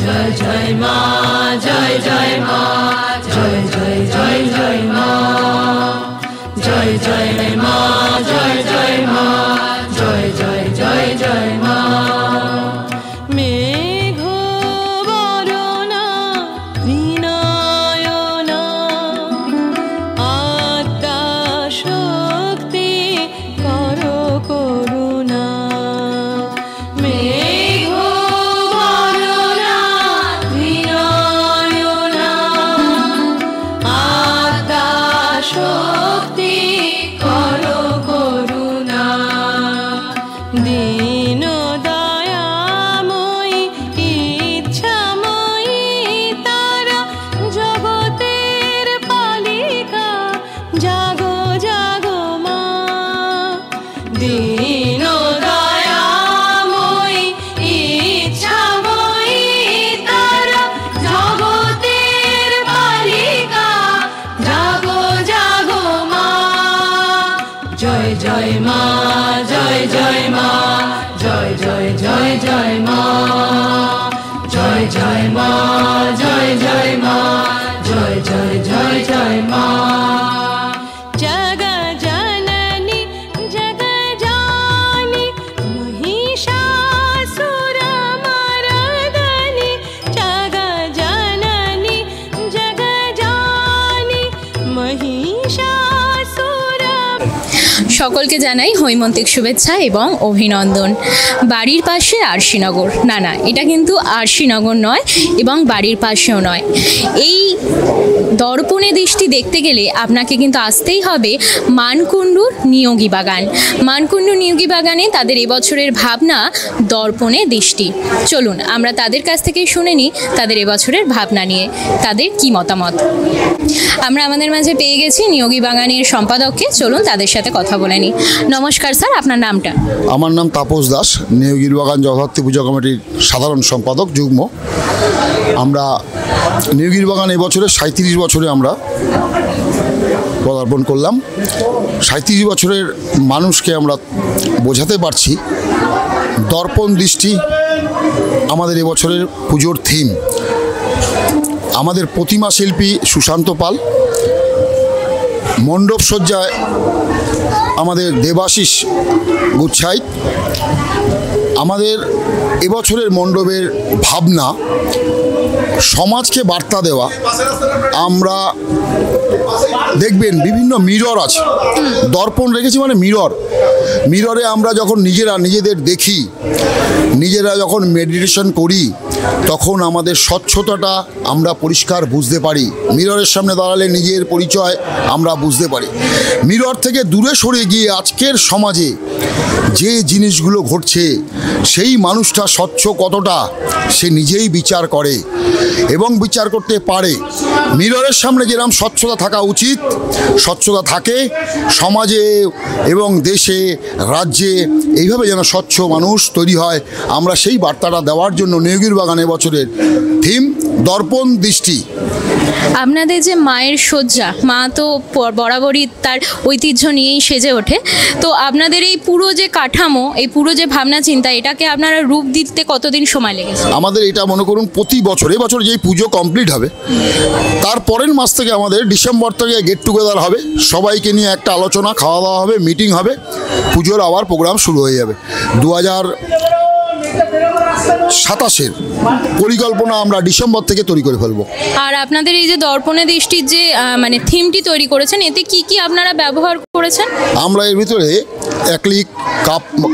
জয় জয় মা জয় জয় মা জয় জয় জয় জয় মা জয় জয় মা জয় জয় মা জয় জয় জয় জয় মা মেঘ বরণা ত্রিনয়না আদ্যা শক্তি কর করুণা মেঘ বরণা ত্রিনয়না আদ্যা শক্তি কর করুণা দীন দয়াময়ী ইচ্ছাময়ী তারা জগতের পালিকা জাগো জাগো মা দীন দয়াময়ী ইচ্ছাময়ী তারা জগতের পালিকা জাগো জাগো মা জয় জয় মা জয় জয় মা জয় জয় জয় জয় মা জয় জয় মা জয় জয় মা জয় জয় জয় জয় মা জগজননী জগজানি মহিষাসুরমর্দিনী জগজননী জগজানি মহিষাসুর। সকলকে জানাই হৈমন্তিক শুভেচ্ছা এবং অভিনন্দন। বাড়ির পাশে আরশিনগর, না এটা কিন্তু আরশিনগর নয় এবং বাড়ির পাশেও নয়। এই দর্পণে দৃষ্টি দেখতে গেলে আপনাকে কিন্তু আসতেই হবে মানকুণ্ডুর নিয়োগী বাগান। মানকুণ্ডু নিয়োগী বাগানে তাদের এবছরের ভাবনা দর্পণে দৃষ্টি। চলুন আমরা তাদের কাছ থেকে শুনে নিই তাদের এবছরের ভাবনা নিয়ে তাদের কি মতামত। আমরা আমাদের মাঝে পেয়ে গেছি নিয়োগী বাগানের সম্পাদককে, চলুন তাদের সাথে কথা বলে নিই। নমস্কার স্যার, আপনার নামটা? আমার নাম তাপস দাস, নিয়োগীর বাগান জগদ্ধাত্রী পূজা কমিটির সাধারণ সম্পাদক যুগ্ম। আমরা নিয়োগীর বাগান এবছরে 37 বছরে আমরা পদার্পণ করলাম। 37 বছরের মানুষকে আমরা বোঝাতে পারছি দর্পণ দৃষ্টি আমাদের এবছরের পুজোর থিম। আমাদের প্রতিমা শিল্পী সুশান্ত পাল, মণ্ডপ সজ্জায় আমাদের দেবাশিস গুচ্ছাই। আমাদের এবছরের মণ্ডপের ভাবনা সমাজকে বার্তা দেওয়া। আমরা দেখবেন বিভিন্ন মিরর আছে, দর্পণ রেখেছি মানে মিররে আমরা যখন নিজেদের দেখি, নিজেরা যখন মেডিটেশন করি, তখন আমাদের স্বচ্ছতাটা আমরা পরিষ্কার বুঝতে পারি। মিররের সামনে দাঁড়ালে নিজের পরিচয় আমরা বুঝতে পারি। মিরর থেকে দূরে সরে গিয়ে আজকের সমাজে যে জিনিসগুলো ঘটছে, সেই মানুষটা স্বচ্ছ কতটা সে নিজেই বিচার করে এবং বিচার করতে পারে। মিররের সামনে যেরকম স্বচ্ছতা থাকা উচিত, স্বচ্ছতা থাকে সমাজে এবং দেশে, রাজ্যে, এইভাবে যেন স্বচ্ছ মানুষ তৈরি হয়। আমরা সেই বার্তাটা দেওয়ার জন্য নিয়োগীর বাগানে বছরের থিম দর্পণ দৃষ্টি। আপনাদের যে মায়ের সজ্জা, মা তো বরাবরই তার ঐতিহ্য নিয়েই সেজে ওঠে, তো আপনাদের এই পুরো যে কাঠামো, এই পুরো যে ভাবনা চিন্তা, এটাকে আপনারা রূপ দিতে কতদিন সময় লেগেছে? আমাদের এটা মনে করুন প্রতি বছর, এবছর যেই পুজো কমপ্লিট হবে তার পরের মাস থেকে আমাদের ডিসেম্বর থেকে গেট টুগেদার হবে, সবাইকে নিয়ে একটা আলোচনা, খাওয়া দাওয়া হবে, মিটিং হবে, পুজোর আবার প্রোগ্রাম শুরু হয়ে যাবে। 2027-এর পরিকল্পনা আমরা ডিসেম্বর থেকে তৈরি করে ফেলবো। আর আপনাদের এই যে দর্পণে দৃষ্টির যে মানে থিমটি তৈরি করেছেন, এতে কি কি আপনারা ব্যবহার করেছেন? আমরা এর ভিতরে অ্যাক্রিলিক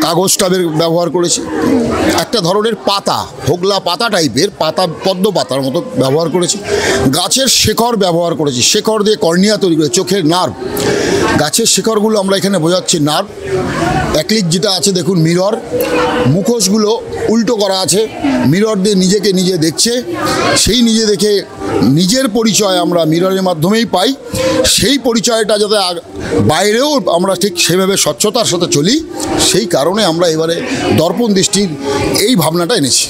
কাগজ টাবের ব্যবহার করেছি, একটা ধরনের পাতা, হোগলা পাতা টাইপের পাতা, পদ্ম পাতার মতো ব্যবহার করেছি, গাছের শেকড় ব্যবহার করেছি, শেকড় দিয়ে কর্নিয়া তৈরি করে, চোখের নার্ভ, গাছের শেকড়গুলো আমরা এখানে বোঝাচ্ছি নার্ভ। অ্যাক্রিলিক যেটা আছে দেখুন মিরর, মুখোশগুলো উল্টো করা আছে, মিরর দিয়ে নিজেকে নিজে দেখছে, সেই নিজে দেখে নিজের পরিচয় আমরা মিররের মাধ্যমেই পাই। সেই পরিচয়টা যাতে বাইরেও আমরা ঠিক সেভাবে স্বচ্ছতার সাথে চলি, সেই কারণে আমরা এবারে দর্পণ দৃষ্টির এই ভাবনাটা এনেছি।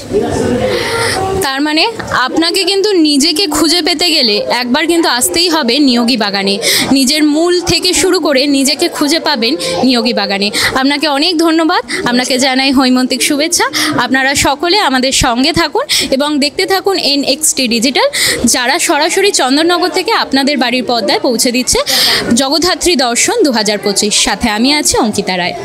তার মানে আপনাকে কিন্তু নিজেকে খুঁজে পেতে গেলে একবার কিন্তু আসতেই হবে নিয়োগী বাগানে। নিজের মূল থেকে শুরু করে নিজেকে খুঁজে পাবেন নিয়োগী বাগানে। আপনাকে অনেক ধন্যবাদ, আপনাকে জানাই হৈমন্তিক শুভেচ্ছা। আপনারা সকলে আমাদের সঙ্গে থাকুন এবং দেখতে থাকুন NXT ডিজিটাল, যারা সরাসরি চন্দননগর থেকে আপনাদের বাড়ির পর্দায় পৌঁছে দিচ্ছে জগদ্ধাত্রী দর্শন 2025। সাথে আমি আছি অঙ্কিতা রায়।